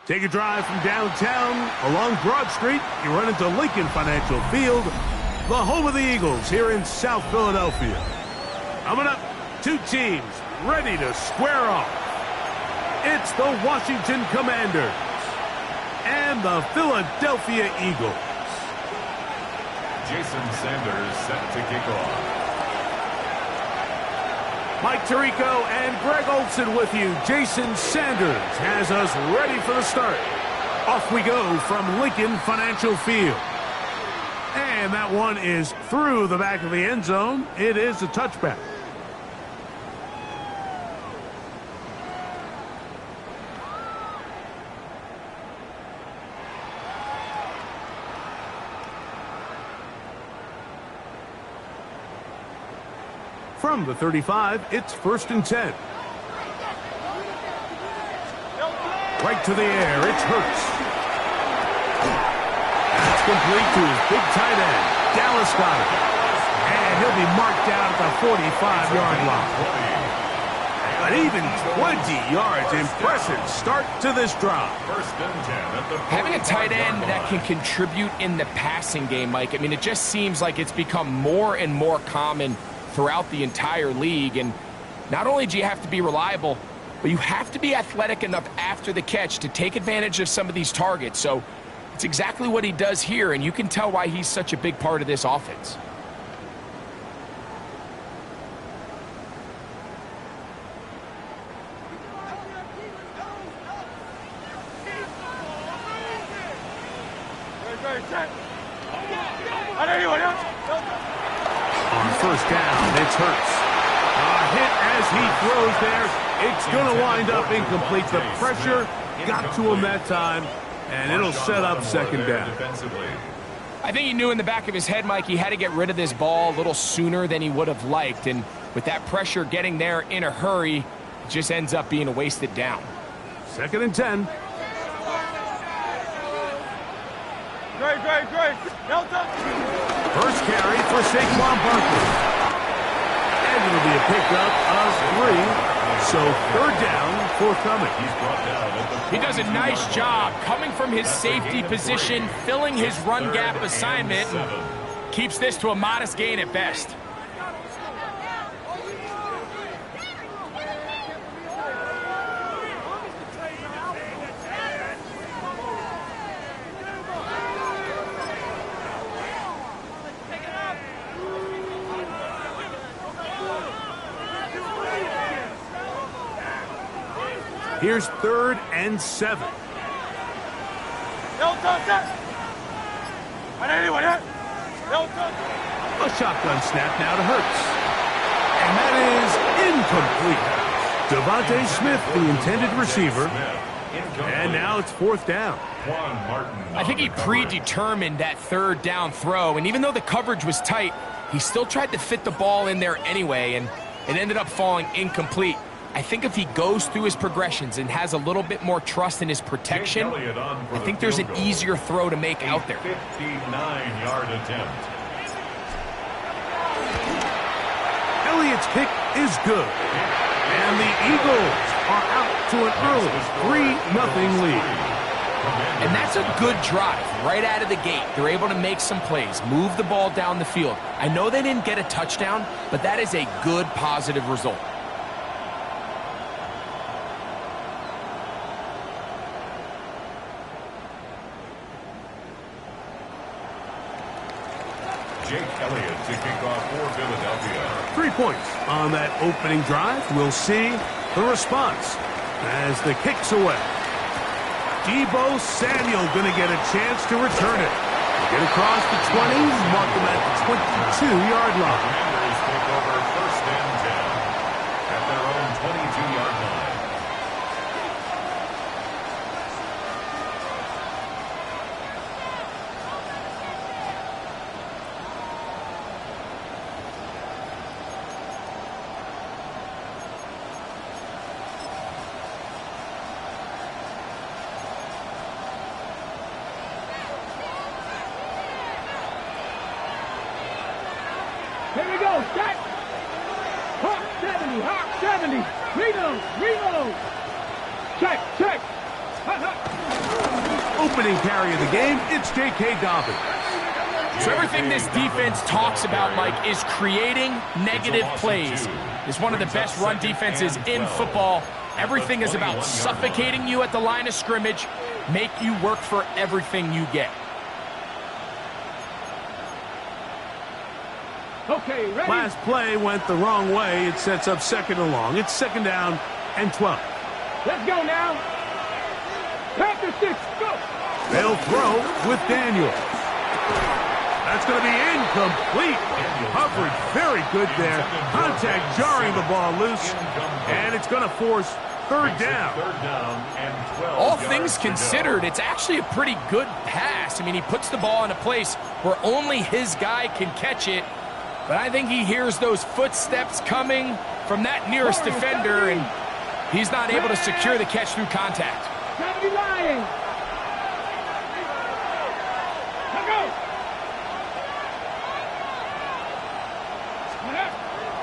Take a drive from downtown along Broad Street. You run into Lincoln Financial Field, the home of the Eagles here in South Philadelphia. Coming up, two teams ready to square off. It's the Washington Commanders and the Philadelphia Eagles. Jason Sanders set to kick off. Mike Tirico and Greg Olson with you. Jason Sanders has us ready for the start. Off we go from Lincoln Financial Field. And that one is through the back of the end zone. It is a touchback. From the 35, it's 1st and 10. Right to the air, it's Hurts. That's complete to his big tight end, Dallas Goedert. And he'll be marked down at the 45-yard line. But even 20 yards, impressive start to this drive. 1st and 10 at the Having a tight end that can contribute in the passing game, Mike, I mean, it just seems like it's become more and more common throughout the entire league. And not only do you have to be reliable, but you have to be athletic enough after the catch to take advantage of some of these targets. So it's exactly what he does here, and you can tell why he's such a big part of this offense. On 1st down, it's Hurts. A hit as he throws there. It's going to wind up incomplete. The pressure got to him that time, and it'll set up 2nd down. I think he knew in the back of his head, Mike, he had to get rid of this ball a little sooner than he would have liked. And with that pressure getting there in a hurry, it just ends up being a wasted down. 2nd and 10. First carry for Saquon Barkley. And it'll be a pickup of 3. So 3rd down forthcoming. He does a nice job coming from his safety position, filling his run gap assignment, and keeps this to a modest gain at best. Here's 3rd and 7. A shotgun snap now to Hurts. And that is incomplete. Devontae Smith, the intended receiver. And now it's 4th down. I think he predetermined that 3rd down throw, and even though the coverage was tight, he still tried to fit the ball in there anyway, and it ended up falling incomplete. I think if he goes through his progressions and has a little bit more trust in his protection, I think there's an easier throw to make out there. 59-yard attempt. Elliott's kick is good. And the Eagles are out to an early 3-0 lead. And that's a good drive right out of the gate. They're able to make some plays, move the ball down the field. I know they didn't get a touchdown, but that is a good, positive result. Jake Elliott to kick off for Philadelphia. 3 points on that opening drive. We'll see the response as the kick's away. Deebo Samuel going to get a chance to return it. Get across the 20, mark him at the 22-yard line. Commanders take over 1st and 10 at their own 22-yard line. Here we go, set. Hawk 70, Hawk 70. Reload, reload. Check, check. Ha, ha. opening carry of the game, it's J.K. Dobbins. So everything this defense talks about, Mike, is creating negative plays. It's one of the best run defenses in football. Everything is about suffocating you at the line of scrimmage, make you work for everything you get. Okay, ready? Last play went the wrong way. It sets up second and long. It's second down and 12. Let's go now. Pack the 6, go. They'll throw with Daniel. That's going to be incomplete. Coverage very good there. Contact jarring the ball loose. And it's going to force third down. All things considered, it's actually a pretty good pass. I mean, he puts the ball in a place where only his guy can catch it. But I think he hears those footsteps coming from that nearest defender, and he's not able to secure the catch through contact. Gotta be lying. Let's go.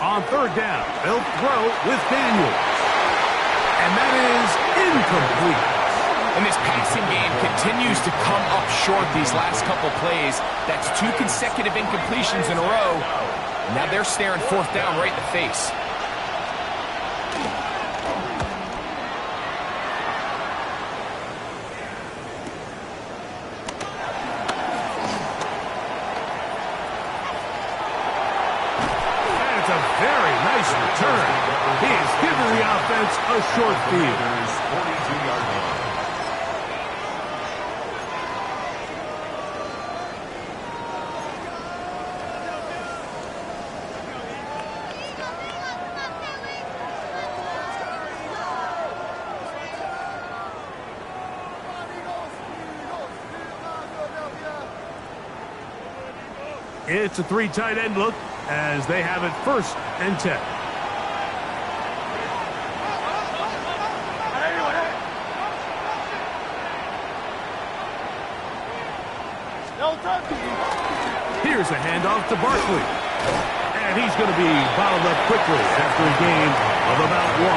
On third down, they'll throw with Daniel. And that is incomplete. And this passing game continues to come up short these last couple plays. That's 2 consecutive incompletions in a row. Now they're staring fourth down right in the face. And it's a very nice return. He has given the offense a short field. 42-yard line. It's a 3 tight end look as they have it first and 10. Here's a handoff to Barkley. And he's going to be bottled up quickly after a gain of about 1.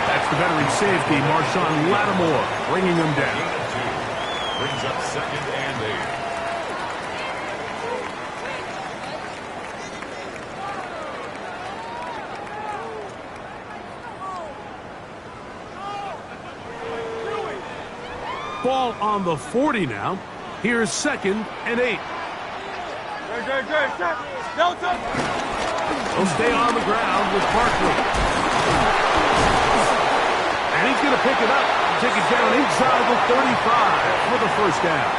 That's the veteran safety, Marshawn Lattimore, bringing him down. Brings up second and 8. Ball on the 40 now. Here's second and 8. He'll stay on the ground with Barkley. And he's going to pick it up, take it down inside the 35 for the first down.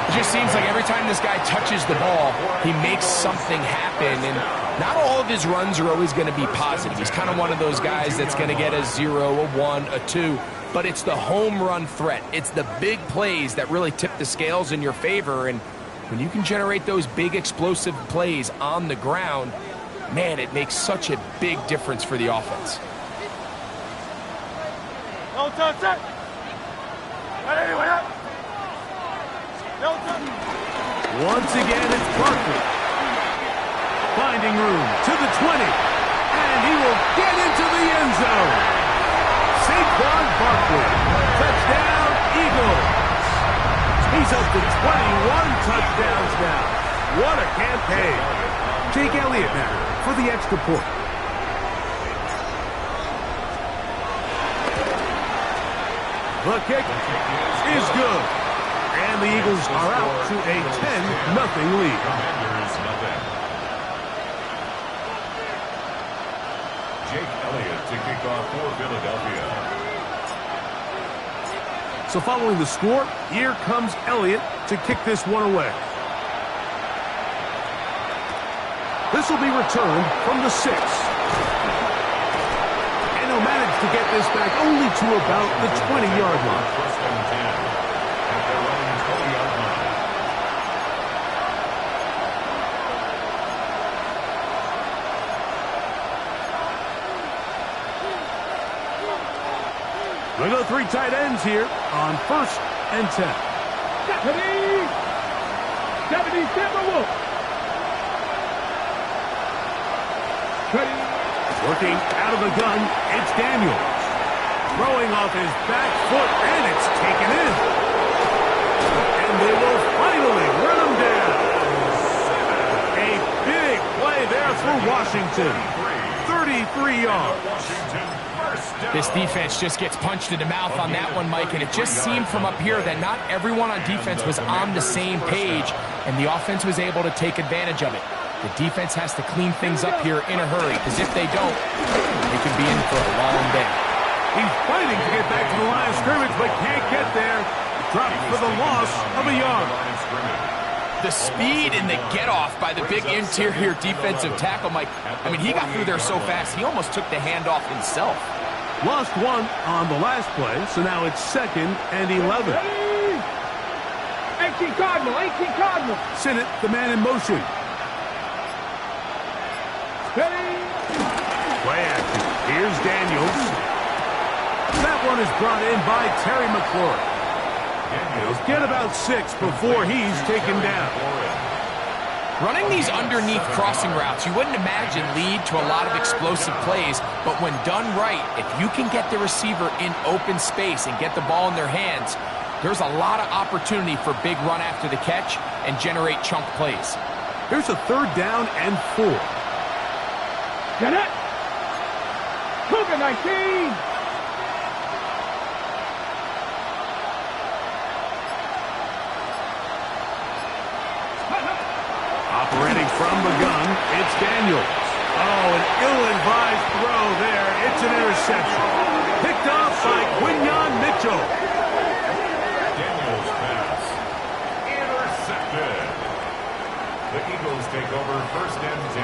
It just seems like every time this guy touches the ball, he makes something happen. And not all of his runs are always going to be positive. He's kind of one of those guys that's going to get a 0, a 1, a 2. But it's the home run threat. It's the big plays that really tip the scales in your favor. And when you can generate those big explosive plays on the ground, man, it makes such a big difference for the offense. Once again, it's Barkley. Finding room to the 20. And he will get into the end zone. Saquon Barkley, touchdown, Eagles. He's up to 21 touchdowns now. What a campaign. Jake Elliott now for the extra point. The kick is good. And the Eagles are out to a 10-0 lead. Jake Elliott to kick off for Philadelphia. So following the score, here comes Elliott to kick this one away. This will be returned from the 6. And he'll manage to get this back only to about the 20-yard line. First and 10 at their own 20-yard line. We go 3 tight ends here on first and 10. Deputy Timberwolf. Working out of the gun, it's Daniels. Throwing off his back foot, and it's taken in. And they will finally run him down. A big play there for Washington. 33 yards. This defense just gets punched in the mouth on that one, Mike, and it just seemed from up here that not everyone on defense was on the same page, and the offense was able to take advantage of it. The defense has to clean things up here in a hurry, because if they don't, they could be in for a long day. He's fighting to get back to the line of scrimmage, but can't get there. Dropped for the loss of a yard. The speed and the get-off by the big interior defensive tackle, Mike. I mean, he got through there so fast, he almost took the handoff himself. Lost one on the last play, so now it's 2nd and 11. 18 Cardinal, 18 Cardinal. Sinnott, the man in motion. Play action. Here's Daniels. That one is brought in by Terry McLaurin. He'll get about 6 before he's taken down. Running these underneath crossing routes, you wouldn't imagine lead to a lot of explosive plays, but when done right, if you can get the receiver in open space and get the ball in their hands, there's a lot of opportunity for big run after the catch and generate chunk plays. Here's a 3rd down and 4. Get it! Cougar 19! Operating from the gun, it's Daniels. Oh, an ill-advised throw there. It's an interception. Picked off by Quinyon Mitchell. Daniels pass. Intercepted. The Eagles take over 1st and 10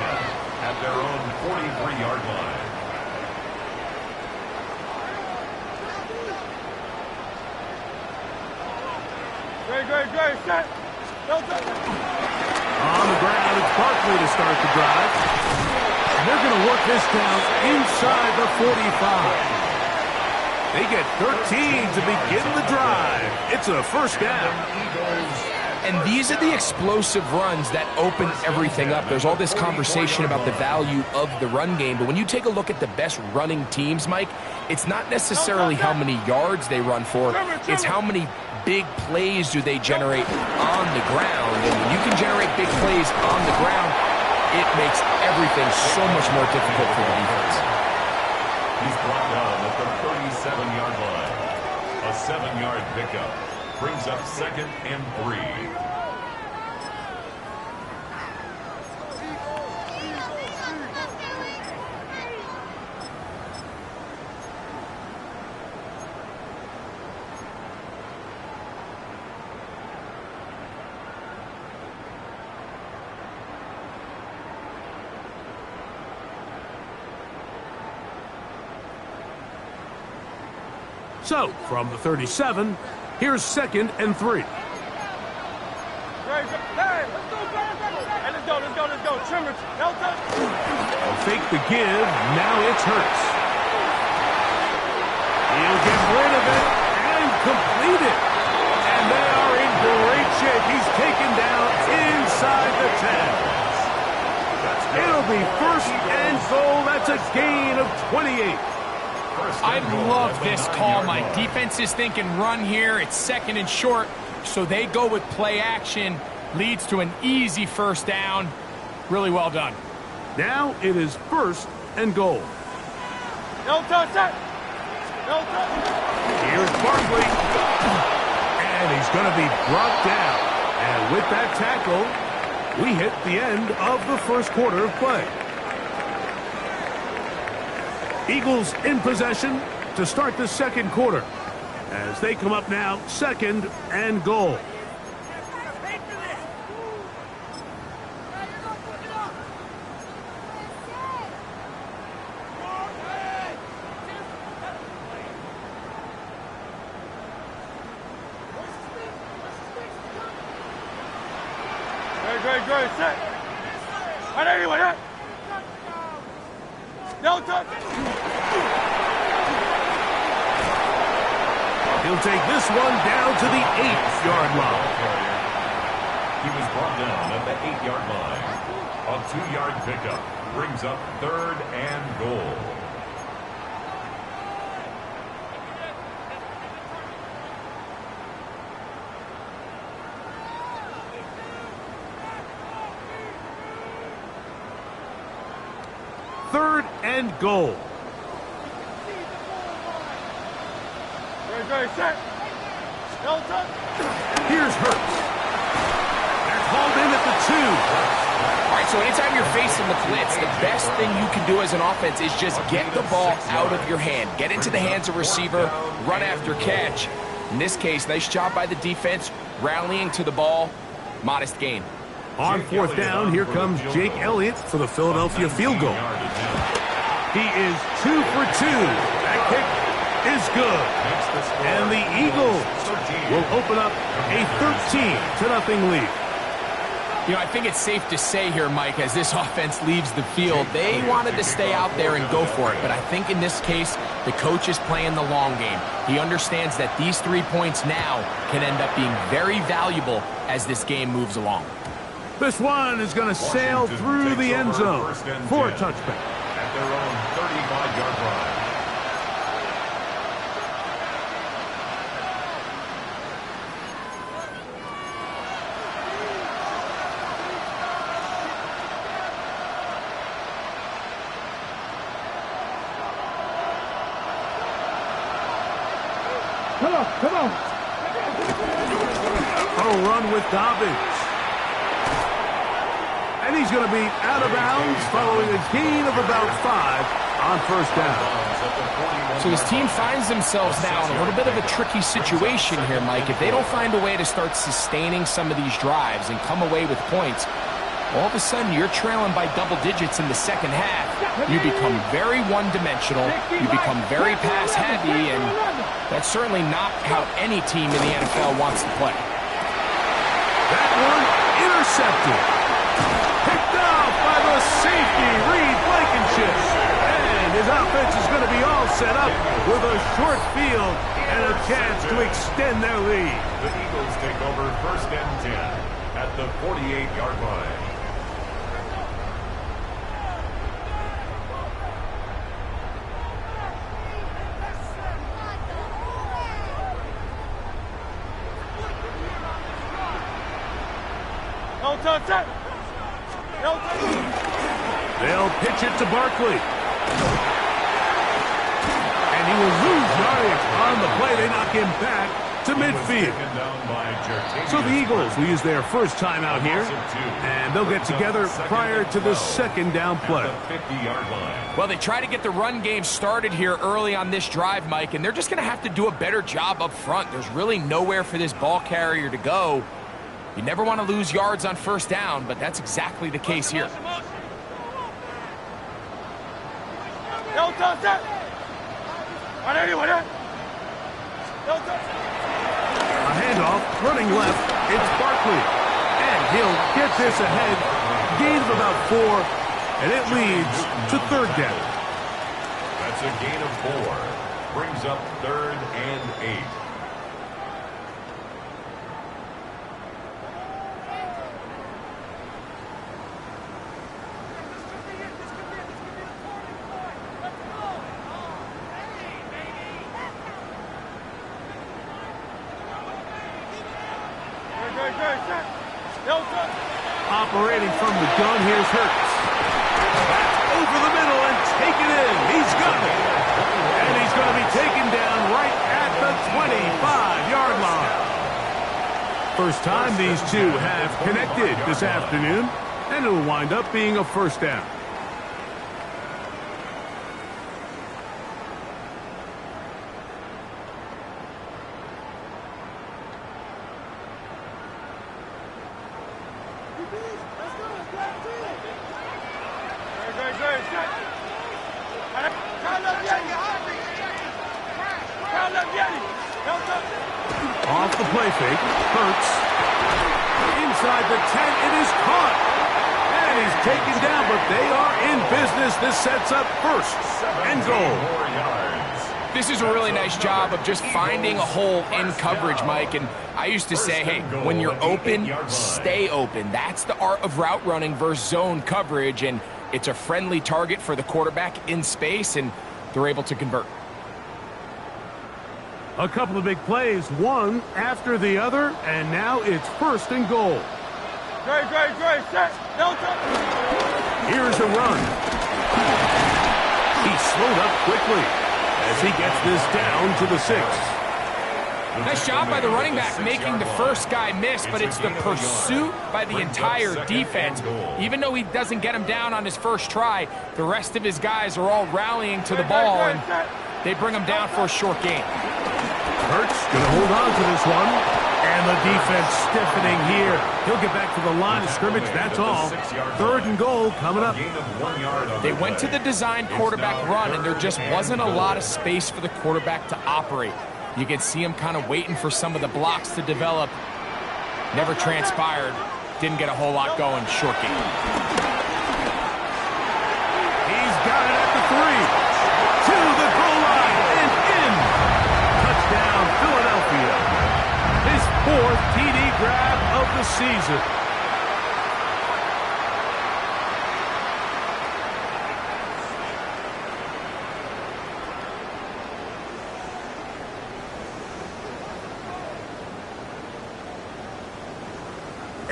at their own 43-yard line. Great, set. On the ground, it's Barkley to start the drive. And they're going to work this down inside the 45. They get 13 to begin the drive. It's a 1st down. And these are the explosive runs that open everything up. There's all this conversation about the value of the run game, but when you take a look at the best running teams, Mike, it's not necessarily how many yards they run for, it's how many big plays do they generate on the ground. And when you can generate big plays on the ground, it makes everything so much more difficult for the defense. He's brought down at the 37-yard line. A 7-yard pickup brings up 2nd and 3. So, from the 37, here's 2nd and 3. Hey, let's go. Trimmer, Delta. They'll fake the give. Now it's Hurts. He'll get rid of it and complete it. And they are in great shape. He's taken down inside the 10. It'll be 1st and goal. That's a gain of 28. I love this call. My defense is thinking run here. It's 2nd and short, so they go with play action. Leads to an easy 1st down. Really well done. Now it is 1st and goal. Here's Barkley. And he's going to be brought down. And with that tackle, we hit the end of the 1st quarter of play. Eagles in possession to start the 2nd quarter as they come up now 2nd and goal. Great, set. Right anyway, yeah. Delta. He'll take this one down to the 8-yard line. He was brought down at the 8-yard line. A 2-yard pickup brings up 3rd and goal. 3rd and goal. Here's Hurts. They're called in at the 2. All right, so anytime you're facing the blitz, the best thing you can do as an offense is just get the ball out of your hand. Get into the hands of receiver, run after catch. In this case, nice job by the defense, rallying to the ball. Modest gain. On 4th down, here comes Jake Elliott for the Philadelphia field goal. He is 2 for 2. That kick is good. And the Eagles will open up a 13-0 lead. You know, I think it's safe to say here, Mike, as this offense leaves the field, they wanted to stay out there and go for it. But I think in this case, the coach is playing the long game. He understands that these 3 points now can end up being very valuable as this game moves along. This one is going to sail through the end zone for a touchback. At their own 35-yard line. Come on. A run with Dobbins. And he's going to be out of bounds following a gain of about 5 on 1st down. So his team finds themselves now in a little bit of a tricky situation here, Mike. If they don't find a way to start sustaining some of these drives and come away with points, all of a sudden you're trailing by double digits in the second half. You become very one-dimensional. You become very pass-heavy, and that's certainly not how any team in the NFL wants to play. That one intercepted. Picked off by the safety, Reed Blankenship. And his offense is going to be all set up with a short field and a chance to extend their lead. The Eagles take over 1st and 10 at the 48-yard line. They'll pitch it to Barkley. And he will lose yardage on the play. They knock him back to midfield. So the Eagles will use their first time out here, and they'll get together prior to the 2nd down play. Well, they try to get the run game started here early on this drive, Mike, and they're just going to have to do a better job up front. There's really nowhere for this ball carrier to go. You never want to lose yards on 1st down, but that's exactly the case here. A handoff, running left, it's Barkley. And he'll get this ahead, gain of about 4, and it leads to 3rd down. That's a gain of 4. Brings up 3rd and 8. Operating from the gun, here's Hurts. That's over the middle and taken in. He's got it. And he's going to be taken down right at the 25-yard line. First time these two have connected this afternoon, and it'll wind up being a 1st down. Off the play fake, Hurts. Inside the 10, it is caught. And he's taken down, but they are in business. This sets up 1st and goal. This is a really nice job of just finding a hole in coverage, Mike. And I used to say, hey, when you're open, stay open. That's the art of route running versus zone coverage. And it's a friendly target for the quarterback in space, and they're able to convert. A couple of big plays, one after the other, and now it's 1st and goal. Here's a run. slowed up quickly as he gets this down to the 6. Nice job by the running back making the first guy miss, but it's the pursuit by the entire defense. Even though he doesn't get him down on his first try, the rest of his guys are all rallying to the ball, and they bring him down for a short gain. Hurts going to hold on to this one, and the defense stiffening here. He'll get back to the line of scrimmage, that's all. 3rd and goal coming up. They went to the design quarterback run, and there just wasn't a lot of space for the quarterback to operate. You can see him kind of waiting for some of the blocks to develop. Never transpired. Didn't get a whole lot going. Short game. He's got it at the 3. To the goal line and in. Touchdown, Philadelphia. His 4th TD grab of the season.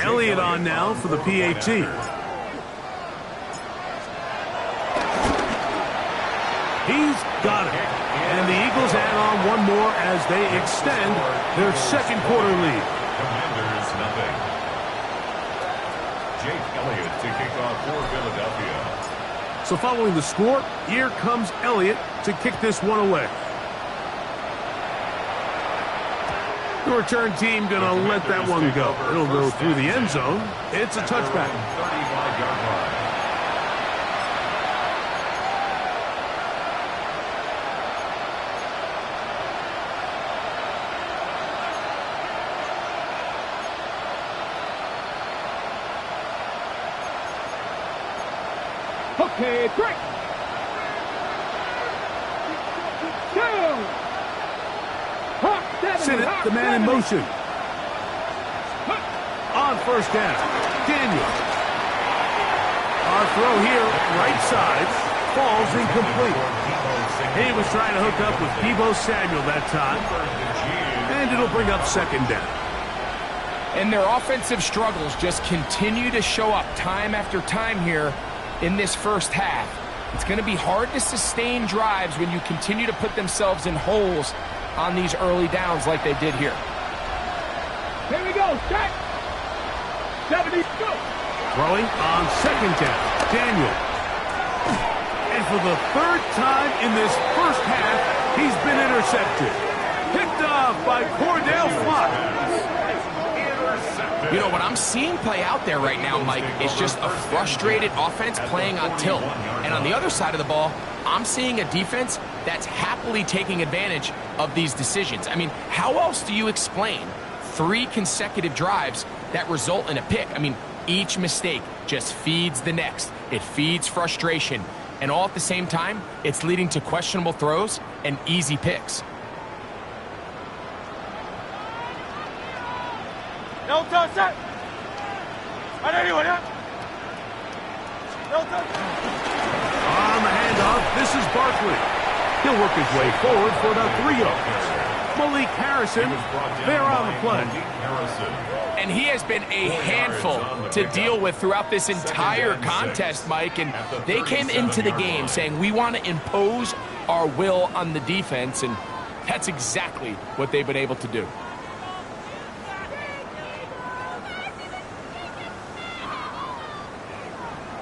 Elliott on now for the PAT. He's got it. And the Eagles add on one more as they extend their 2nd quarter lead. Commanders, nothing. Jake Elliott to kick off for Philadelphia. So following the score, here comes Elliott to kick this one away. The return team going to let that one go. It'll go through the end zone. It's a touchback. 35-yard line. Okay, 3, 2. Sit it, the man in motion. On 1st down, Daniel. Our throw here, right side, falls incomplete. He was trying to hook up with Deebo Samuel that time. And it'll bring up 2nd down. And their offensive struggles just continue to show up time after time here in this first half. It's going to be hard to sustain drives when you continue to put themselves in holes on these early downs like they did here. Here we go, set. 70, go. Throwing on 2nd down, Daniel. And for the 3rd time in this first half, he's been intercepted. Picked off by Cordell Flott. You know, what I'm seeing play out there right now, Mike, is just a frustrated offense playing on tilt. And on the other side of the ball, I'm seeing a defense that's happily taking advantage of these decisions. I mean, how else do you explain 3 consecutive drives that result in a pick? I mean, each mistake just feeds the next. It feeds frustration. And all at the same time, it's leading to questionable throws and easy picks. No touch set. On anyone, yeah? No touch. On the handoff, this is Barkley. He'll work his way forward for about 3 yards. Malik Harrison, there on the play. And he has been a handful to deal with throughout this entire contest, Mike. And they came into the game saying, we want to impose our will on the defense. And that's exactly what they've been able to do.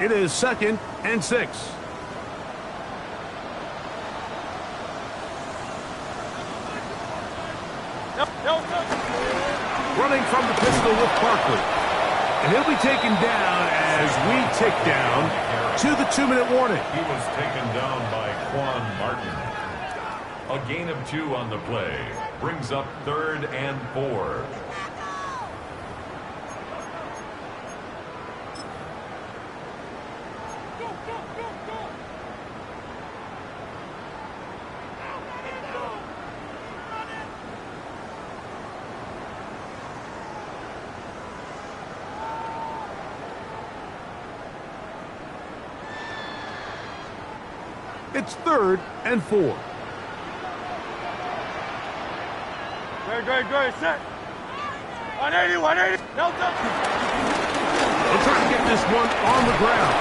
It is 2nd and 6. Running from the pistol with Barkley. And he'll be taken down as we tick down to the 2-minute warning. He was taken down by Quan Martin. A gain of 2 on the play. Brings up 3rd and 4. It's 3rd and 4. Great, set. 180, 180. No touch. They'll try to get this one on the ground.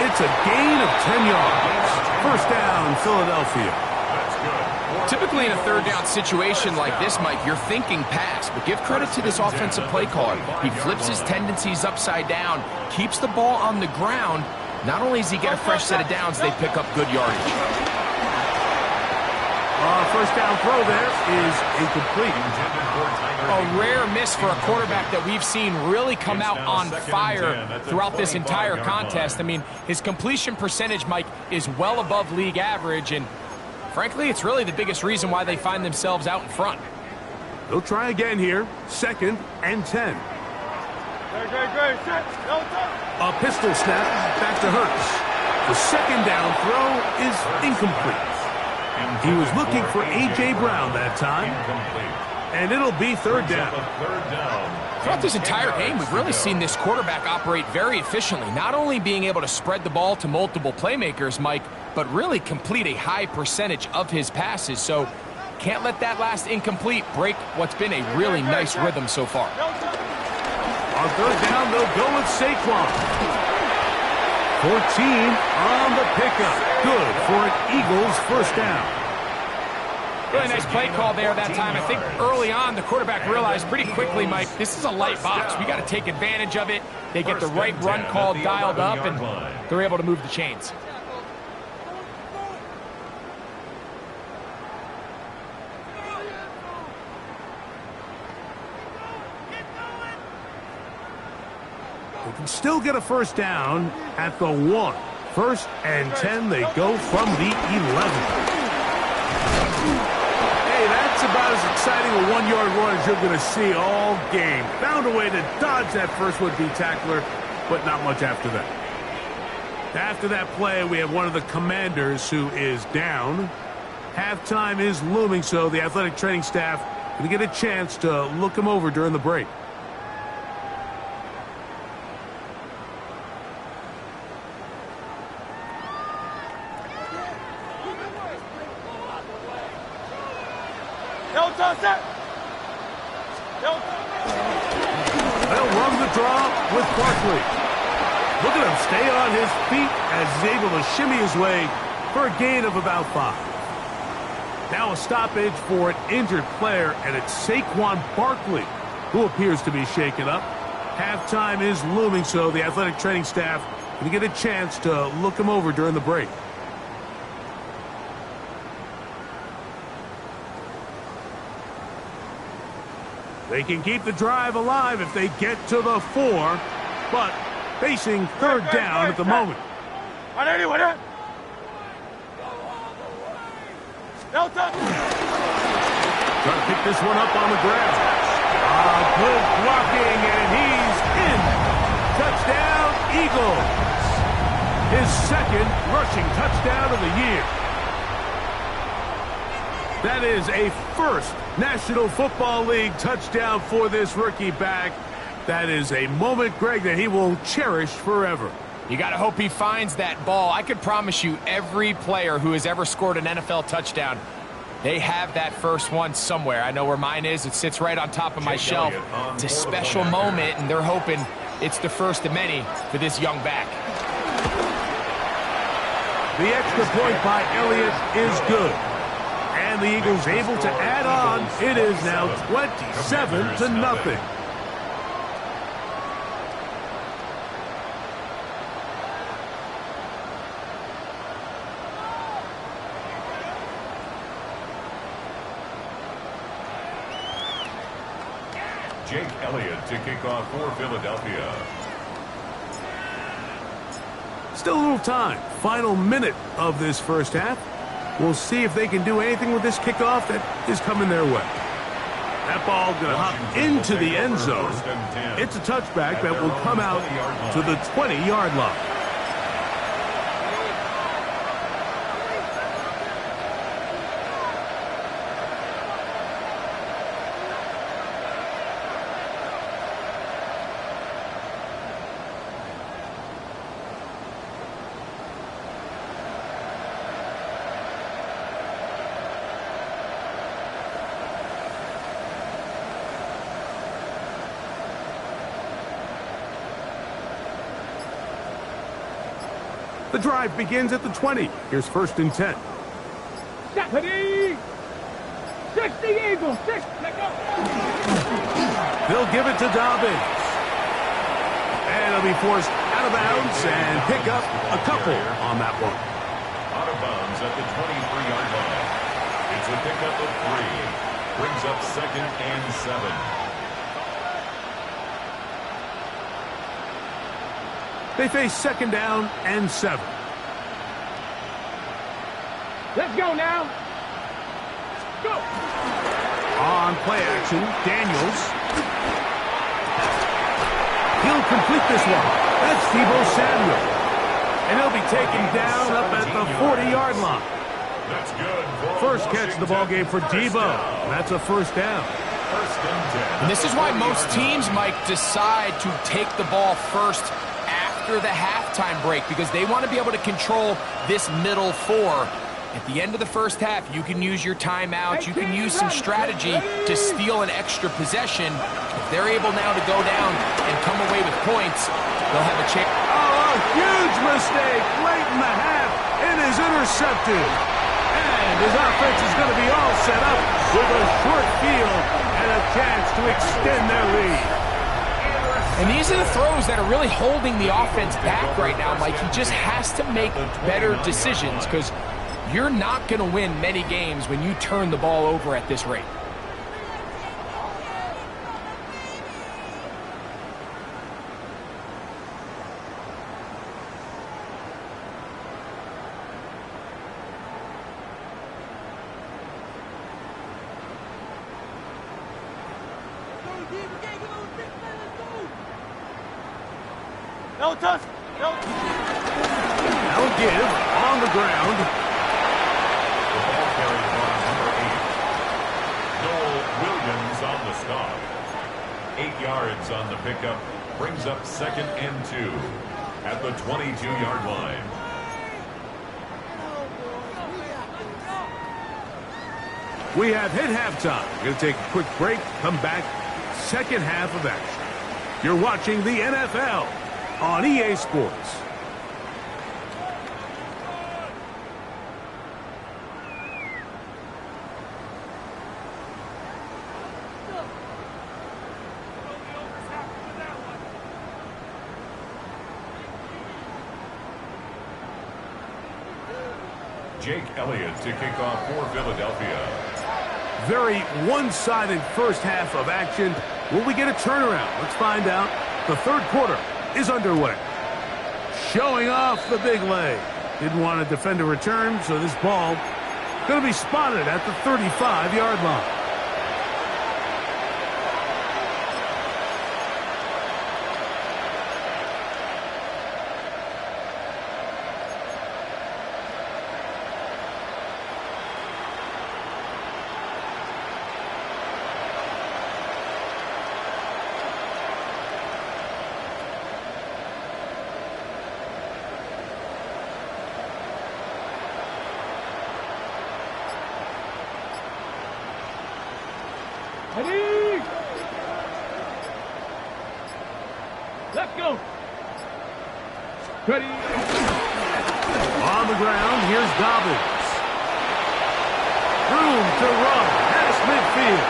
It's That's a gain of 10 yards. First down, Philadelphia. That's good. Typically in a third down situation like this, Mike, you're thinking pass, but give credit to this offensive play caller. He flips his tendencies upside down, keeps the ball on the ground. Not only does he get a fresh set of downs, they pick up good yardage. First down throw there is incomplete. A rare miss for a quarterback that we've seen really come out on fire throughout this entire contest. I mean, his completion percentage, Mike, is well above league average, and frankly, it's really the biggest reason why they find themselves out in front. They'll try again here. 2nd and 10. A pistol snap back to Hurts. The second down throw is incomplete. He was looking for A.J. Brown that time. And it'll be third down. Throughout this entire game, we've really seen this quarterback operate very efficiently, not only being able to spread the ball to multiple playmakers, Mike, but really complete a high percentage of his passes. So can't let that last incomplete break what's been a really nice rhythm so far. On third down, they'll go with Saquon. 14 on the pickup. Good for an Eagles first down. Really nice play call there that time. I think early on, the quarterback realized pretty quickly, Mike, this is a light box. We got to take advantage of it. They get the right run call dialed up, and they're able to move the chains. They can still get a first down at the 1. 1st and 10, they go from the 11. Hey, that's about as exciting a 1-yard run as you're going to see all game. Found a way to dodge that first would-be tackler, but not much after that. After that play, we have one of the Commanders who is down. Halftime is looming, so the athletic training staff going to get a chance to look him over during the break. They'll run the draw with Barkley. Look at him stay on his feet as he's able to shimmy his way for a gain of about 5. Now a stoppage for an injured player, and it's Saquon Barkley who appears to be shaken up. Halftime is looming, so the athletic training staff going to get a chance to look him over during the break. They can keep the drive alive if they get to the 4, but facing third down at the moment. Trying to pick this one up on the ground. Good blocking, and he's in. Touchdown, Eagles. His 2nd rushing touchdown of the year. That is a first National Football League touchdown for this rookie back. That is a moment, Greg, that he will cherish forever. You got to hope he finds that ball. I could promise you every player who has ever scored an NFL touchdown, they have that first one somewhere. I know where mine is. It sits right on top of my shelf. It's a special moment, and they're hoping it's the first of many for this young back. The extra point by Elliott is good. And the Eagles able to add on. It is now 27-0. Jake Elliott to kick off for Philadelphia. Still a little time. Final minute of this first half. We'll see if they can do anything with this kickoff that is coming their way. That ball going to hop into the end zone. It's a touchback that will come out to the 20-yard line. The drive begins at the 20. Here's 1st and 10. Set. Ready. 60 Eagles. 6. Let go. They'll give it to Dobbins. And it'll be forced out of bounds and pick up a couple on that one. Out of bounds at the 23-yard line. It's a pickup of 3. Brings up 2nd and 7. They face 2nd down and 7. Let's go now. Go. On play action, Daniels. He'll complete this one. That's Deebo Samuel. And he'll be taken down up at the 40-yard line. That's good. First catch of the ball game for Deebo. That's a 1st down. 1st and 10. And this is why most teams, Mike, decide to take the ball first after the halftime break, because they want to be able to control this middle 4. At the end of the first half, you can use your timeout. You can use some strategy to steal an extra possession. If they're able now to go down and come away with points, they'll have a chance. Oh, a huge mistake late in the half. It is intercepted. And his offense is going to be all set up with a short field and a chance to extend their lead. And these are the throws that are really holding the offense back right now, Mike. He just has to make better decisions, because you're not going to win many games when you turn the ball over at this rate. No touch. No. Now give on the ground. The ball carried by number 8. Noel Williams on the stop. 8 yards on the pickup. Brings up 2nd and 2 at the 22-yard line. We have hit halftime. We're going to take a quick break. Come back. 2nd half of action. You're watching the NFL on EA Sports. Jake Elliott to kick off for Philadelphia. Very one-sided first half of action. Will we get a turnaround? Let's find out. The 3rd quarter is underway. Showing off the big leg. Didn't want to defend a return, so this ball going to be spotted at the 35-yard line. Ready. Let's go. Ready. On the ground, here's Dobbins. Room to run past midfield.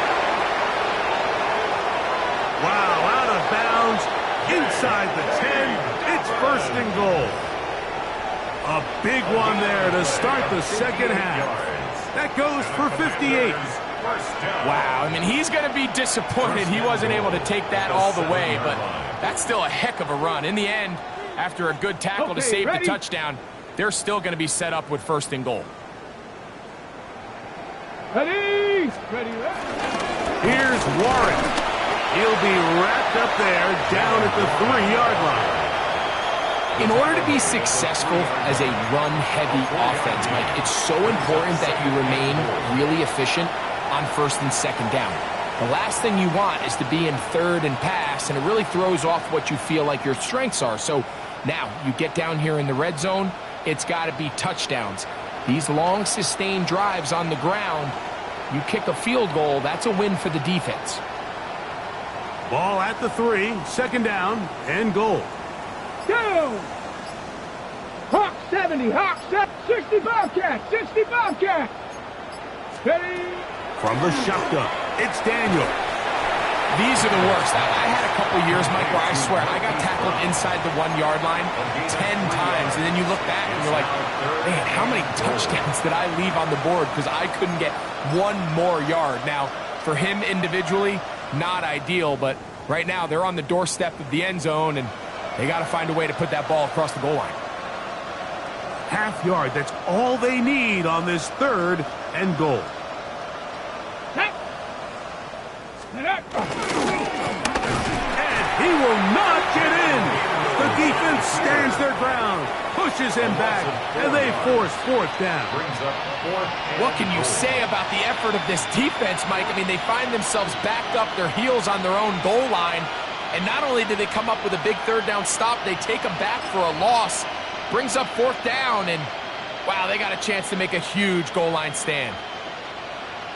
Wow, out of bounds, inside the 10. It's 1st and goal. A big one there to start the 2nd half. That goes for 58. Wow, I mean, he's going to be disappointed he wasn't able to take that all the way, but that's still a heck of a run. In the end, after a good tackle to save the touchdown, they're still going to be set up with 1st and goal. Ready. Ready. Here's Warren. He'll be wrapped up there down at the 3-yard line. In order to be successful as a run-heavy offense, Mike, it's so important that you remain really efficient on 1st and 2nd down. The last thing you want is to be in 3rd and pass, and it really throws off what you feel like your strengths are. So now you get down here in the red zone, it's got to be touchdowns. These long sustained drives on the ground, you kick a field goal, that's a win for the defense. Ball at the 3, 2nd down and goal. Go. Hawk 7. 70, hop, 60 Bobcat, 60 Bobcat. Ready? From the shotgun, it's Daniel. These are the worst. I had a couple years, Mike, where I swear I got tackled inside the 1 yard line 10 times, and then you look back and you're like, man, how many touchdowns did I leave on the board because I couldn't get one more yard? Now, for him individually, not ideal, but right now they're on the doorstep of the end zone, and they got to find a way to put that ball across the goal line. Half yard, that's all they need on this 3rd and goal. And he will not get in. The defense stands their ground, pushes him back, and they force 4th down. What can you say about the effort of this defense, Mike? I mean, they find themselves backed up their heels on their own goal line, and not only do they come up with a big 3rd down stop, they take them back for a loss. Brings up 4th down, and wow, they got a chance to make a huge goal line stand.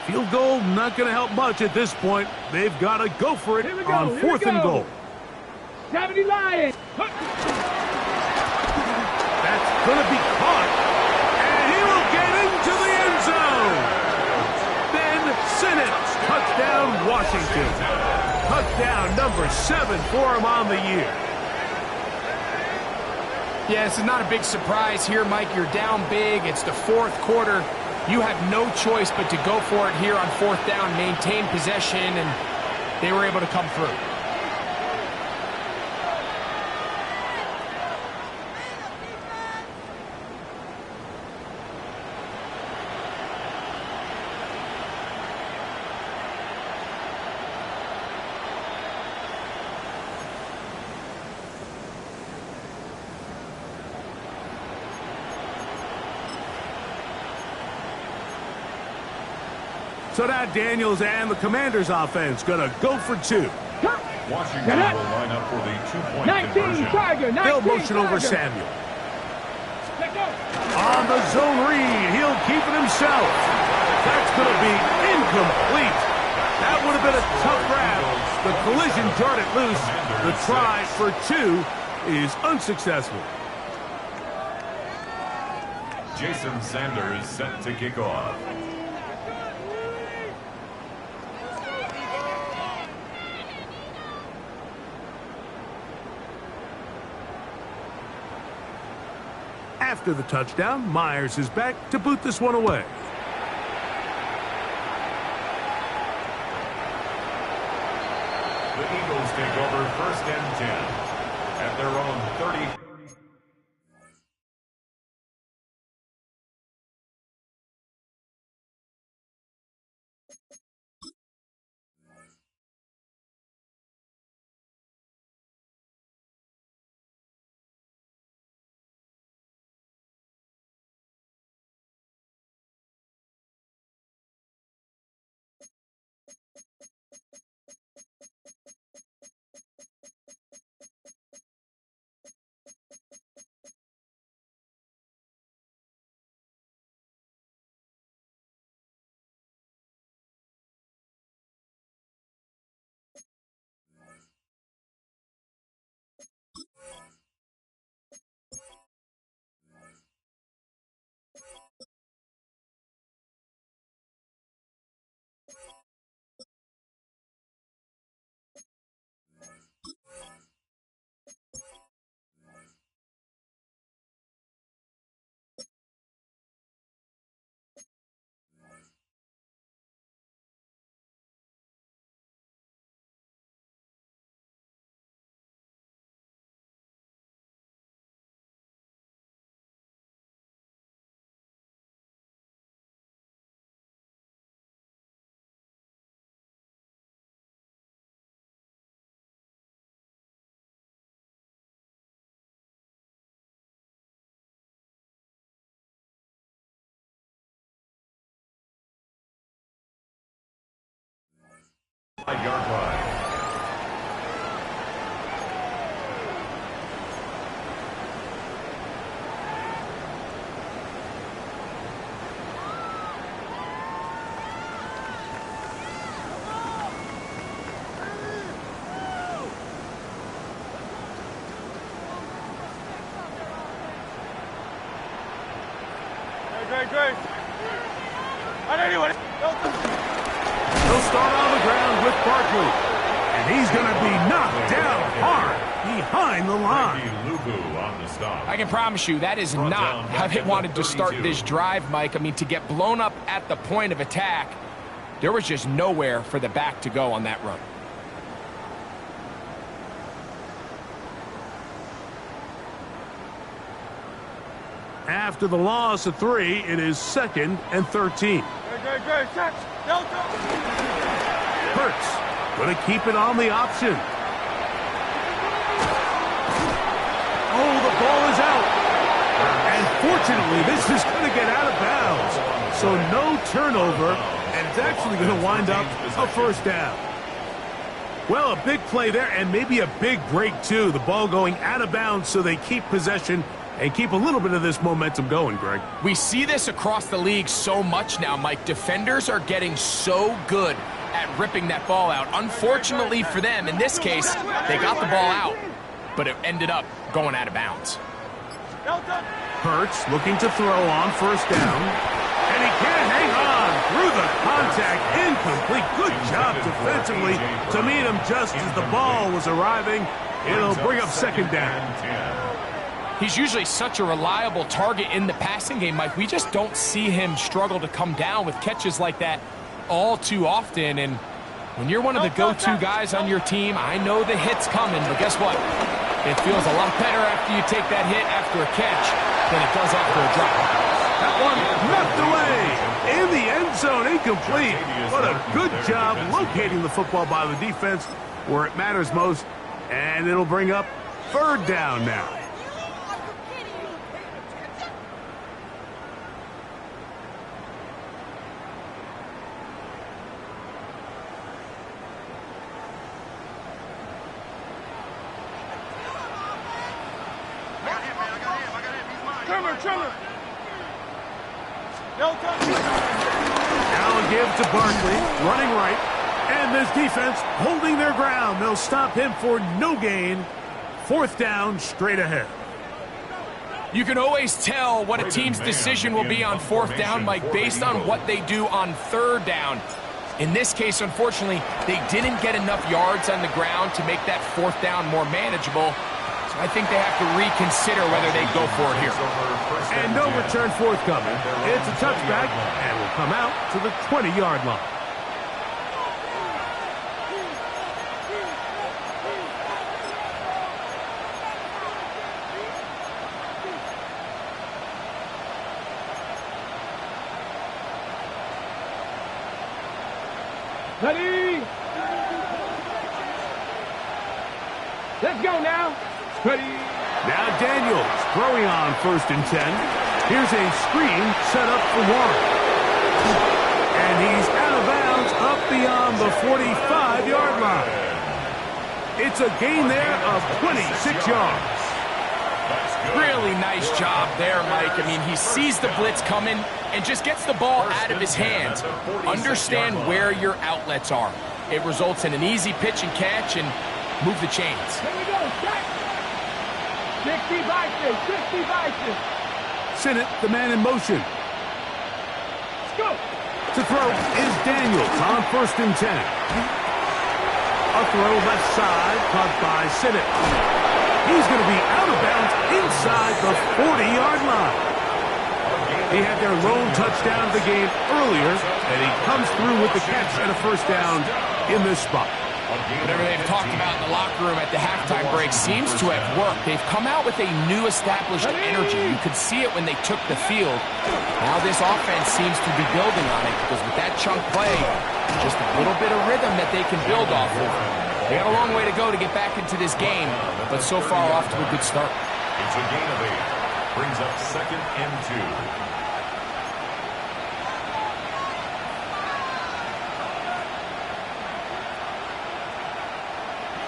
Field goal not going to help much at this point. They've got to go for it on 4th and goal. 70 Lions. That's going to be caught, and he will get into the end zone. Ben Sinnott, touchdown Washington. Touchdown number 7 for him on the year. Yeah, this is not a big surprise here, Mike. You're down big. It's the 4th quarter. You have no choice but to go for it here on 4th down, maintain possession, and they were able to come through. So now Daniels and the Commanders offense going to go for 2. Washington will line up for the 2-point 19 conversion. Tiger, 19 They'll motion over Tiger. Samuel. On the zone read, he'll keep it himself. That's going to be incomplete. That would have been a tough grab. The collision jarred it loose. The try for 2 is unsuccessful. Jason Sanders set to kick off. After the touchdown, Myers is back to boot this one away. The Eagles take over 1st and 10 at their own 30. Yard line. Grace. Anyone. He'll start on the ground with Barkley. And he's going to be knocked down hard behind the line. On the stop. I can promise you that is not how they wanted to start this drive, Mike. I mean, to get blown up at the point of attack, there was just nowhere for the back to go on that run. After the loss of 3, it is 2nd and 13. Hurts going to keep it on the option. Oh, the ball is out. And fortunately, this is going to get out of bounds. So no turnover, and it's actually going to wind up a first down. Well, a big play there, and maybe a big break, too. The ball going out of bounds so they keep possession and keep a little bit of this momentum going, Greg. We see this across the league so much now, Mike. Defenders are getting so good at ripping that ball out. Unfortunately for them, in this case, they got the ball out, but it ended up going out of bounds. Hurts looking to throw on first down, and he can't hang on through the contact. Incomplete. Good job defensively to meet him just as the ball was arriving. It'll bring up second down. He's usually such a reliable target in the passing game, Mike. We just don't see him struggle to come down with catches like that all too often. And when you're one of the go-to guys on your team, I know the hit's coming, but guess what? It feels a lot better after you take that hit after a catch than it does after a drop. That one knocked away in the end zone, incomplete. What a good job locating the football by the defense where it matters most. And it'll bring up third down now. Allen gives to Barkley, running right, and this defense holding their ground. They'll stop him for no gain. Fourth down, straight ahead. You can always tell what a team's decision will be on fourth down, Mike, based on what they do on third down. In this case, unfortunately, they didn't get enough yards on the ground to make that fourth down more manageable. So I think they have to reconsider whether they go for it here. And no return forthcoming. It's a touchback, and will come out to the 20-yard line. Ready? Let's go now. Ready? Now Daniels throwing on 1st and 10. Here's a screen set up for Warren. And he's out of bounds up beyond the 45-yard line. It's a gain there of 26 yards. Really nice job there, Mike. I mean, he sees the blitz coming and just gets the ball out of his hands. Understand where your outlets are. It results in an easy pitch and catch and move the chains. Here we go. Start. 60 vices. 60 vices. Sinnott, the man in motion. Let's go. To throw is Daniels on 1st and 10. A throw left side, caught by Sinnott. He's going to be out of bounds inside the 40-yard line. He had their lone touchdown of the game earlier, and he comes through with the catch and a first down in this spot. Whatever they've talked about in the locker room at the halftime break seems to have worked. They've come out with a new established energy. You could see it when they took the field. Now this offense seems to be building on it because with that chunk play, just a little bit of rhythm that they can build off of. They got a long way to go to get back into this game, but so far off to a good start. It's a gain of 8. Brings up 2nd and 2.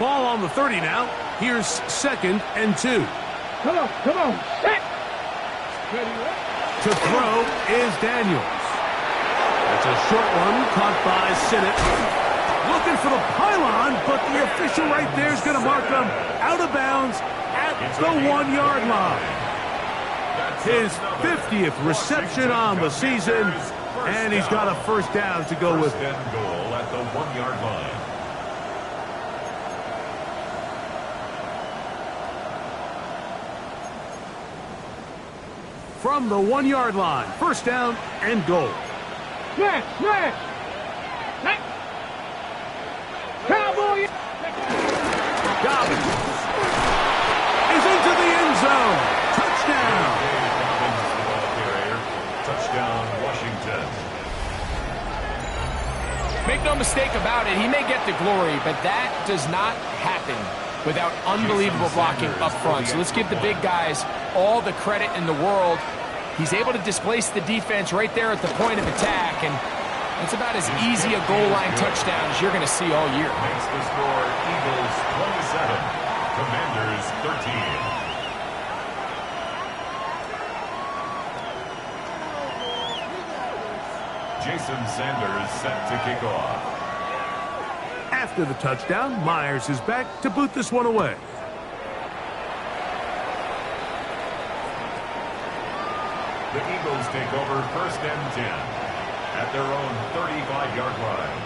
Ball on the 30 now. Here's 2nd and 2. Come on. Come on. Set. Ready. To throw is Daniels. That's a short one caught by Sinnott. Looking for the pylon, but the official right there is going to mark them out of bounds at the 1-yard line. His 50th reception on the season, and he's got a first down to go with. First and goal at the 1-yard line. From the 1-yard line, first down and goal. Smash, smash. Cowboy. Dobbins is into the end zone. Touchdown. Dobbins, the ball carrier. Touchdown, Washington. Make no mistake about it, he may get the glory, but that does not happen without unbelievable blocking up front. So let's give the big guys all the credit in the world. He's able to displace the defense right there at the point of attack, and it's about as easy a goal line touchdown as you're going to see all year. Makes the score Eagles 27, Commanders 13. Jason Sanders set to kick off. After the touchdown, Myers is back to boot this one away. The Eagles take over first and 10 at their own 35-yard line.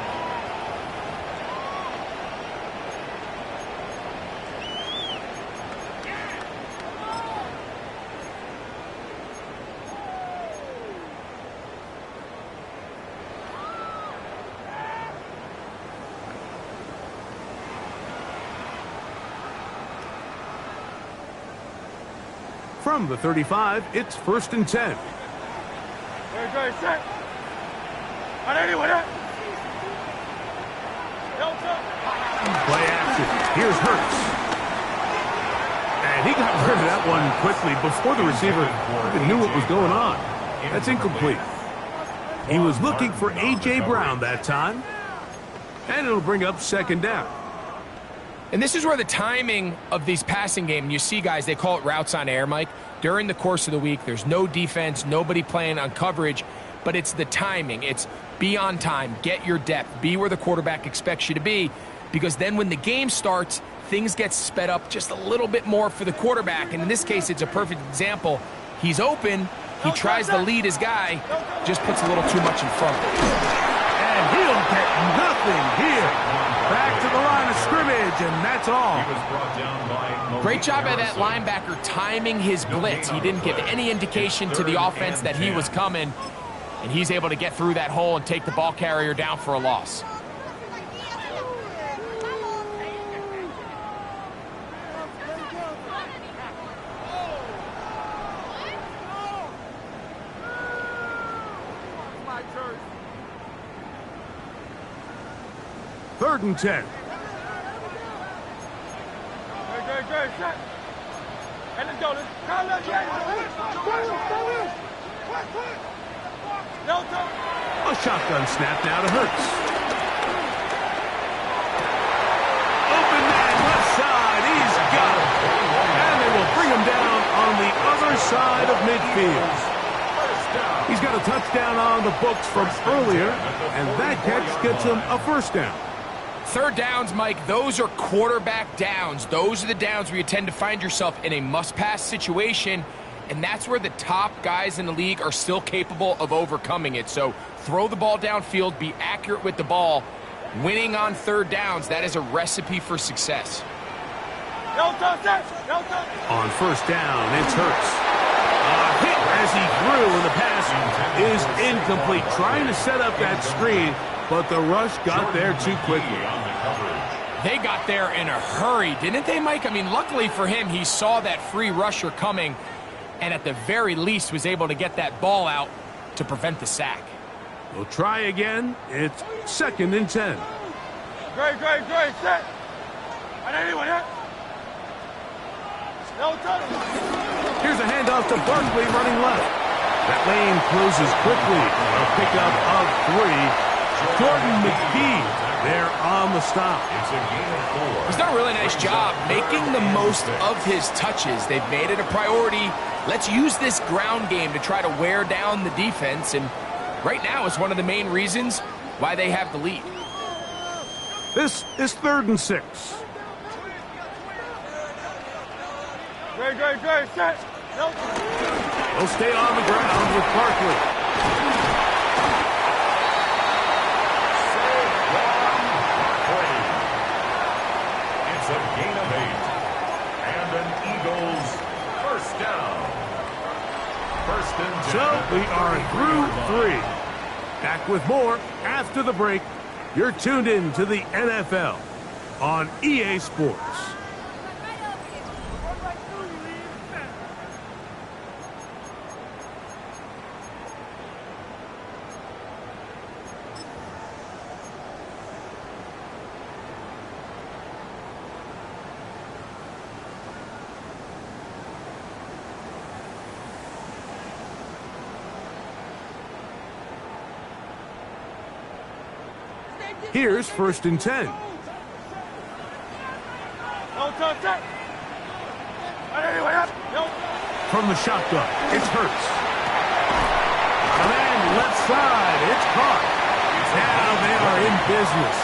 From the 35, it's first and 10. Very set. Anyway, Play action. Here's Hurts. And he got rid of that one quickly before the receiver even knew what was going on. That's incomplete. He was looking for A.J. Brown that time. And it'll bring up second down. And this is where the timing of these passing games, you see guys, they call it routes on air, Mike. During the course of the week, there's no defense, nobody playing on coverage, but it's the timing. It's be on time, get your depth, be where the quarterback expects you to be, because then when the game starts, things get sped up just a little bit more for the quarterback. And in this case, it's a perfect example. He's open, he tries to lead his guy, just puts a little too much in front of him. And he'll get nothing here. Back to the line of scrimmage, and that's all. He was brought down by Great job by that linebacker timing his blitz. He didn't give any indication to the offense that he was coming, and he's able to get through that hole and take the ball carrier down for a loss. Third and 10. Good, set. And let's go. A shotgun snap now to Hurts. Open man left side. He's got it. And they will bring him down on the other side of midfield. He's got a touchdown on the books from earlier, and that catch gets him a first down. Third downs, Mike, those are quarterback downs. Those are the downs where you tend to find yourself in a must-pass situation, and that's where the top guys in the league are still capable of overcoming it. So throw the ball downfield, be accurate with the ball. Winning on third downs, that is a recipe for success. On first down, it's Hurts. A hit as he threw, and the pass is incomplete. Trying to set up that screen, but the rush got there too quickly. They got there in a hurry, didn't they, Mike? I mean, luckily for him, he saw that free rusher coming, and at the very least was able to get that ball out to prevent the sack. We'll try again. It's second and 10. Great, set. Here's a handoff to Barkley running left. That lane closes quickly. A pickup of 3. Jordan McGee there on the stop. It's a gain of 4. He's done a really nice job making the most of his touches. They've made it a priority. Let's use this ground game to try to wear down the defense, and right now it's one of the main reasons why they have the lead. This is third and 6. Great, set. He'll stay on the ground with Barkley. It's a gain of 8. And an Eagles first down. First and 10. So we are through 3. Back with more after the break. You're tuned in to the NFL on EA Sports. Here's first and 10. No touch that. Anyway, no. From the shotgun, it's Hurts. And then left side, it's caught. Now they are in business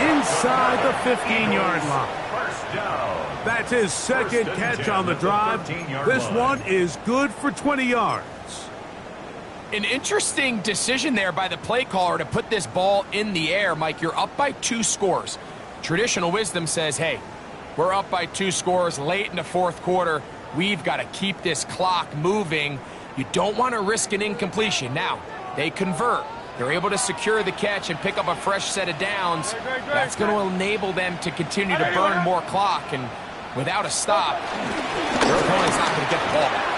inside the 15-yard line. First down. That's his second catch on the drive. This one is good for 20 yards. An interesting decision there by the play caller to put this ball in the air. Mike, you're up by 2 scores. Traditional wisdom says, hey, we're up by 2 scores late in the fourth quarter. We've got to keep this clock moving. You don't want to risk an incompletion. Now, they convert. They're able to secure the catch and pick up a fresh set of downs. That's going to enable them to continue to burn more clock. And without a stop, their opponent's not going to get the ball back.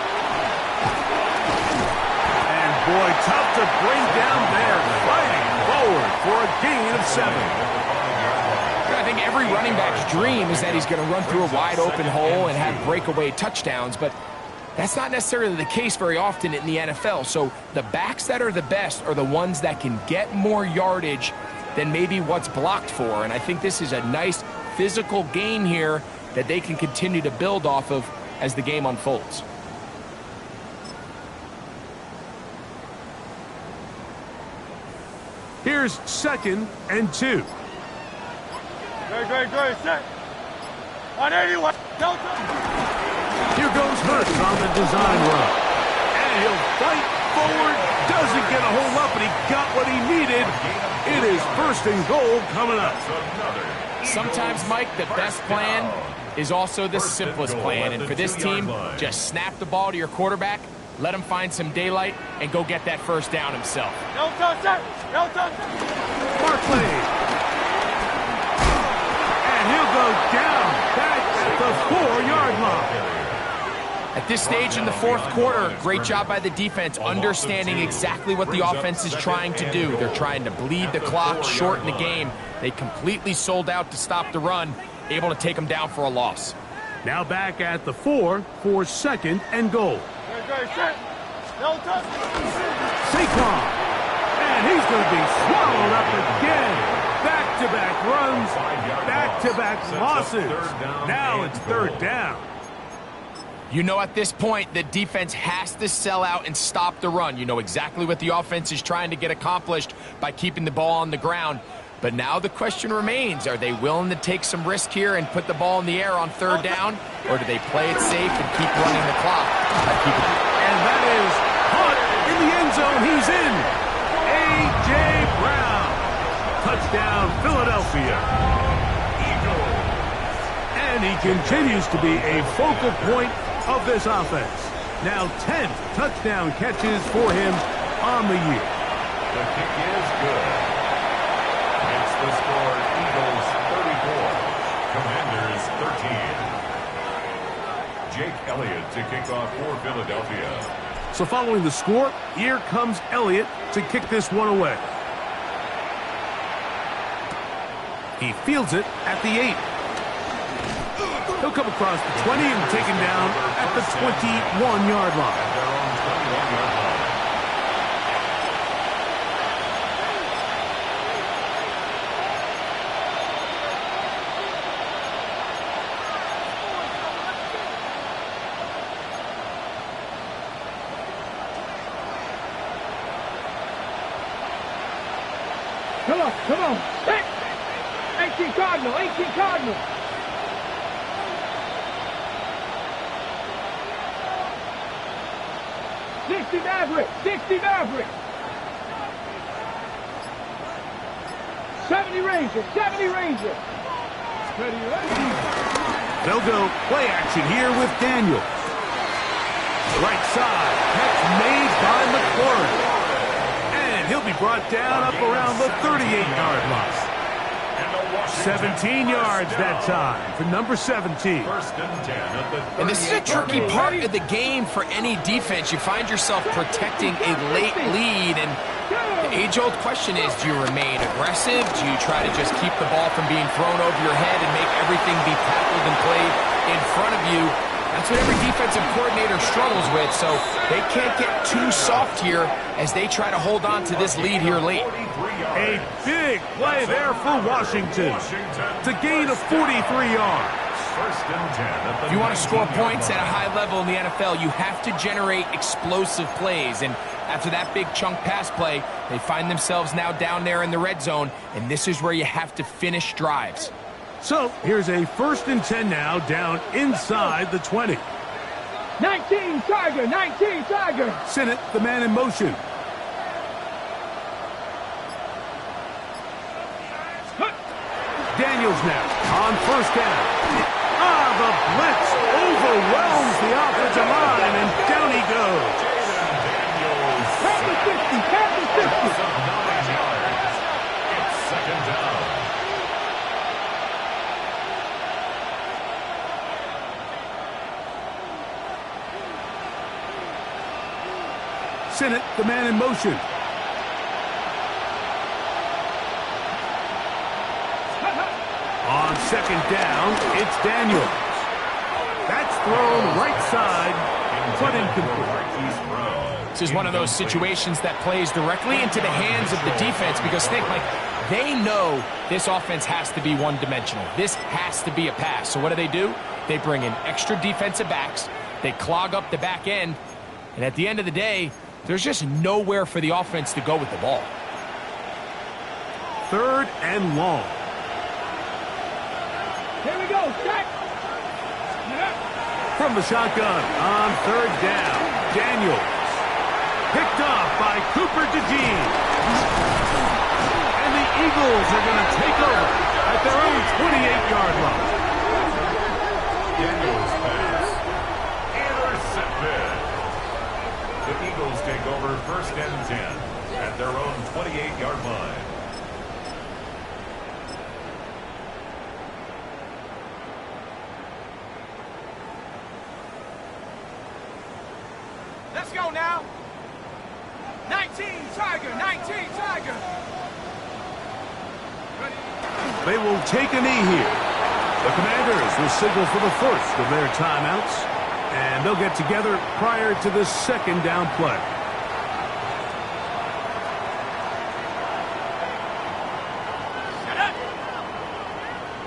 Boy, tough to bring down there, fighting forward for a gain of 7. I think every running back's dream is that he's going to run through a wide open hole and have breakaway touchdowns, but that's not necessarily the case very often in the NFL. So the backs that are the best are the ones that can get more yardage than maybe what's blocked for, and I think this is a nice physical gain here that they can continue to build off of as the game unfolds. Here's second and 2. Great, set. On 81. No touch. Here goes Hurts on the design run. And he'll fight forward. Doesn't get a hold up, but he got what he needed. It is first and goal coming up. Sometimes, Mike, the best plan is also the simplest plan. And for this team, just snap the ball to your quarterback, let him find some daylight, and go get that first down himself. No touch that. No touch. Barkley. And he'll go down back at the 4-yard line. At this stage in the fourth quarter, great job by the defense understanding exactly what the offense is trying to do. They're trying to bleed the clock, shorten the game. They completely sold out to stop the run, able to take them down for a loss. Now back at the 4 for second and goal. Great, set. No touch. Saquon. And he's going to be swallowed up again. Back-to-back runs, back-to-back losses. Now it's third down. You know at this point the defense has to sell out and stop the run. You know exactly what the offense is trying to get accomplished by keeping the ball on the ground. But now the question remains, are they willing to take some risk here and put the ball in the air on third down? Or do they play it safe and keep running the clock? And that is caught in the end zone. He's in. A.J. Brown. Touchdown, Philadelphia. Eagles. And he continues to be a focal point of this offense. Now 10 touchdown catches for him on the year. The kick is good. It's the score, Eagles 34, Commanders 13. Jake Elliott to kick off for Philadelphia. So following the score, here comes Elliott to kick this one away. He fields it at the 8. He'll come across the 20 and taken down at the 21-yard line. Their own 21-yard line. Come on. Hey! 18 Cardinal. 60 Maverick. 60 Maverick. 70 Ranger. 70 Ranger. Ready, ready. They'll go play action here with Daniel. Right side. Catch made by McLaurin. And he'll be brought down up around the 38-yard line. 17 yards that time for number 17. First and 10 at the And this is a tricky part of the game for any defense. You find yourself protecting a late lead, and the age-old question is, do you remain aggressive? Do you try to just keep the ball from being thrown over your head and make everything be tackled and played in front of you? That's what every defensive coordinator struggles with, so they can't get too soft here as they try to hold on to this lead here late. A big play there for Washington to gain of 43 yards. First and 10. If you want to score points at a high level in the NFL, you have to generate explosive plays. And after that big chunk pass play, they find themselves now down there in the red zone, and this is where you have to finish drives. So here's a first and 10 now down inside the 20. 19 Tiger. 19 Tiger. Sinnott, the man in motion. Daniels now on first down. The blitz overwhelms the offensive line, and down he goes. Pass the 50. Pass the 50. 9 yards. It's second down. Sinnott, the man in motion. On second down, it's Daniels. That's thrown right side, but incomplete. This is one of those situations that plays directly into the hands of the defense because think, like, they know this offense has to be one-dimensional. This has to be a pass. So what do? They bring in extra defensive backs. They clog up the back end. And at the end of the day, there's just nowhere for the offense to go with the ball. Third and long. Here we go. Set. From the shotgun on third down, Daniels. Picked off by Cooper DeJean. And the Eagles are going to take over at their own 28-yard line. Daniels pass. Intercepted. The Eagles take over first and 10 at their own 28-yard line. Let's go now. 19 Tiger. 19 Tiger. They will take a knee here. The Commanders will signal for the first of their timeouts, and they'll get together prior to the second down play. Set up.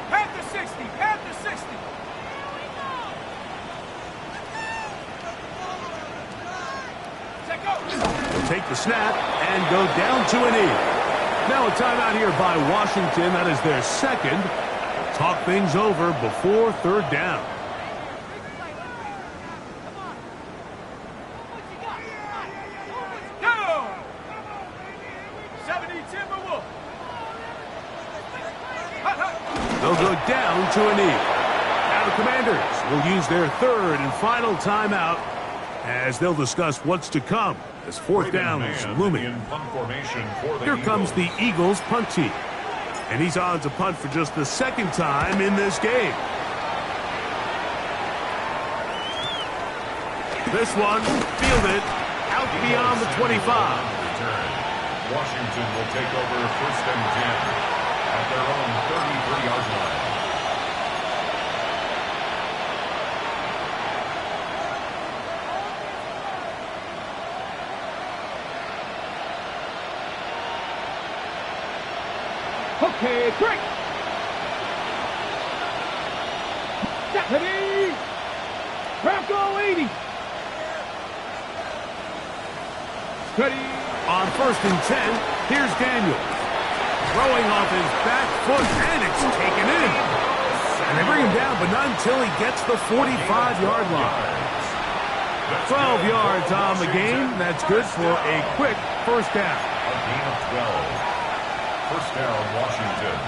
Panther 60. Panther 60. Set go. They'll take the snap and go down to a knee. Now a timeout here by Washington. That is their second. Talk things over before third down. Go. 70 Timberwolf. They'll go down to a knee. Now the Commanders will use their third and final timeout as they'll discuss what's to come as fourth down is looming. Here comes the Eagles punt team. And he's on to punt for just the second time in this game. This one fielded out beyond the 25. Washington will take over first and 10 at their own 33-yard line. Okay, break. Deputy. Bronco 80. Steady. On first and 10, here's Daniels. Throwing off his back foot, and it's taken in. And they bring him down, but not until he gets the 45-yard line. 12 yards on the game. That's good for a quick first down. A gain of 12. First down, Washington.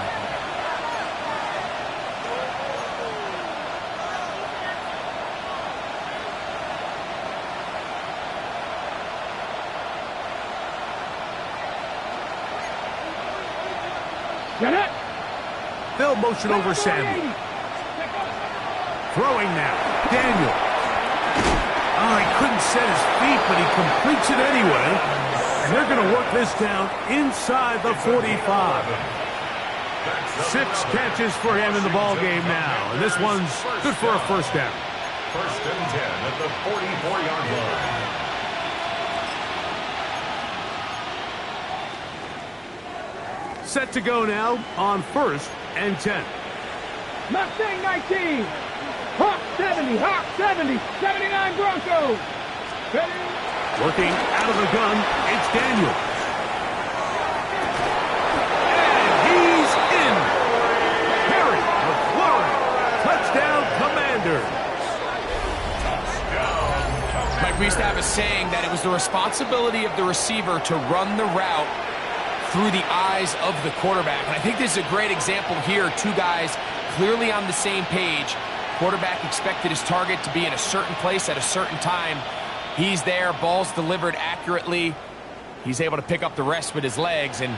Get it. They'll motion over Samuel. Throwing now. Daniel. Oh, he couldn't set his feet, but he completes it anyway. And they're going to work this down inside the 45. 6 catches for him in the ball game now. And this one's good for a first down. First and 10 at the 44-yard line. Set to go now on first and 10. Mustang 19. Hawk 70. Hawk 70. 79 Broncos. Ready? Working out of the gun, it's Daniel. And he's in. Perry, McLaurin, touchdown Commanders. Mike, we used to have a saying that it was the responsibility of the receiver to run the route through the eyes of the quarterback. And I think this is a great example here. 2 guys clearly on the same page. Quarterback expected his target to be in a certain place at a certain time. He's there, ball's delivered accurately. He's able to pick up the rest with his legs, and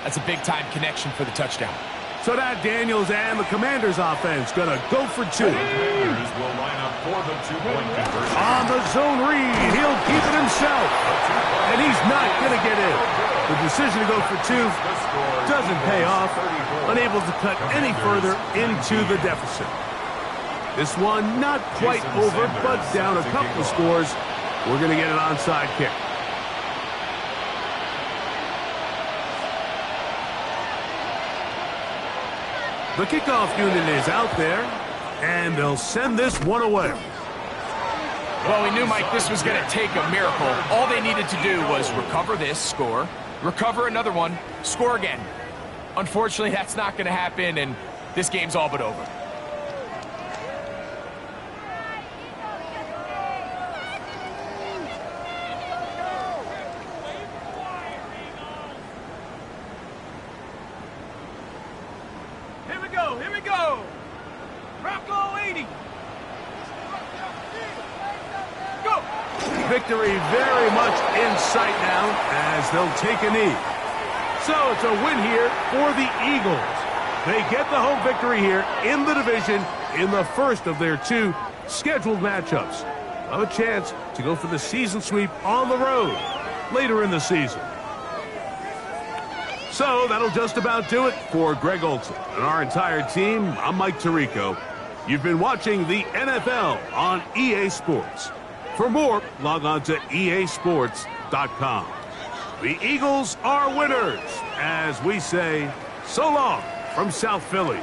that's a big-time connection for the touchdown. So that Daniels and the Commanders offense going to go for 2. Commanders will line up for the 2-point conversion. On the zone read, he'll keep it himself. And he's not going to get in. The decision to go for 2 doesn't pay off. Unable to cut any further into the deficit. This one not quite over, but down a couple of scores. We're going to get an onside kick. The kickoff unit is out there, and they'll send this one away. Well, we knew, Mike, this was going to take a miracle. All they needed to do was recover this, score, recover another one, score again. Unfortunately, that's not going to happen, and this game's all but over. Here we go. Bronco 80. Go. Victory very much in sight now as they'll take a knee. So it's a win here for the Eagles. They get the home victory here in the division in the first of their 2 scheduled matchups. Have a chance to go for the season sweep on the road later in the season. So that'll just about do it for Greg Olson and our entire team. I'm Mike Tirico. You've been watching the NFL on EA Sports. For more, log on to easports.com. The Eagles are winners, as we say, so long from South Philly.